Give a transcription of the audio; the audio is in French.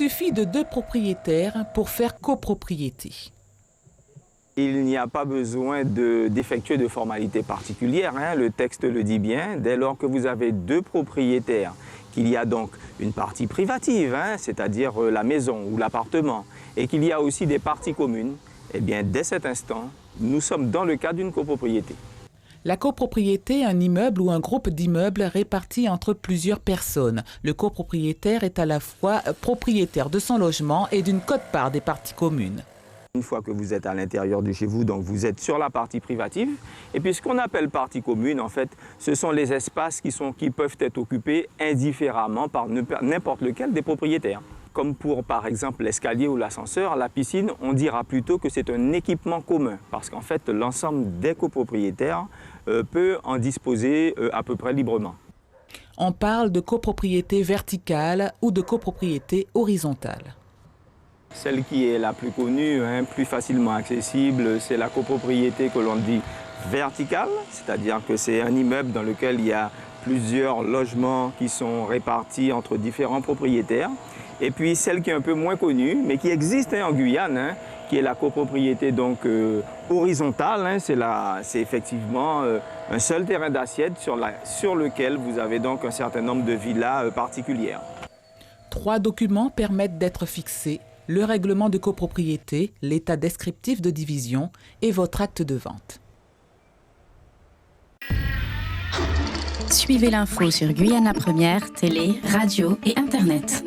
Il suffit de 2 propriétaires pour faire copropriété. Il n'y a pas besoin d'effectuer de formalités particulières, hein. Le texte le dit bien. Dès lors que vous avez 2 propriétaires, qu'il y a donc une partie privative, hein, c'est-à-dire la maison ou l'appartement, et qu'il y a aussi des parties communes, eh bien, dès cet instant, nous sommes dans le cadre d'une copropriété. La copropriété est un immeuble ou un groupe d'immeubles répartis entre plusieurs personnes. Le copropriétaire est à la fois propriétaire de son logement et d'une quote-part des parties communes. Une fois que vous êtes à l'intérieur de chez vous, donc vous êtes sur la partie privative. Et puis ce qu'on appelle partie commune, en fait, ce sont les espaces qui peuvent être occupés indifféremment par n'importe lequel des propriétaires. Comme pour, par exemple, l'escalier ou l'ascenseur, la piscine, on dira plutôt que c'est un équipement commun. Parce qu'en fait, l'ensemble des copropriétaires peut en disposer à peu près librement. On parle de copropriété verticale ou de copropriété horizontale. Celle qui est la plus connue, hein, plus facilement accessible, c'est la copropriété que l'on dit verticale, c'est-à-dire que c'est un immeuble dans lequel il y a plusieurs logements qui sont répartis entre différents propriétaires. Et puis celle qui est un peu moins connue, mais qui existe en Guyane, hein, qui est la copropriété donc horizontale, hein, c'est effectivement un seul terrain d'assiette sur lequel vous avez donc un certain nombre de villas particulières. 3 documents permettent d'être fixés: le règlement de copropriété, l'état descriptif de division et votre acte de vente. Suivez l'info sur Guyana Première, télé, radio et Internet.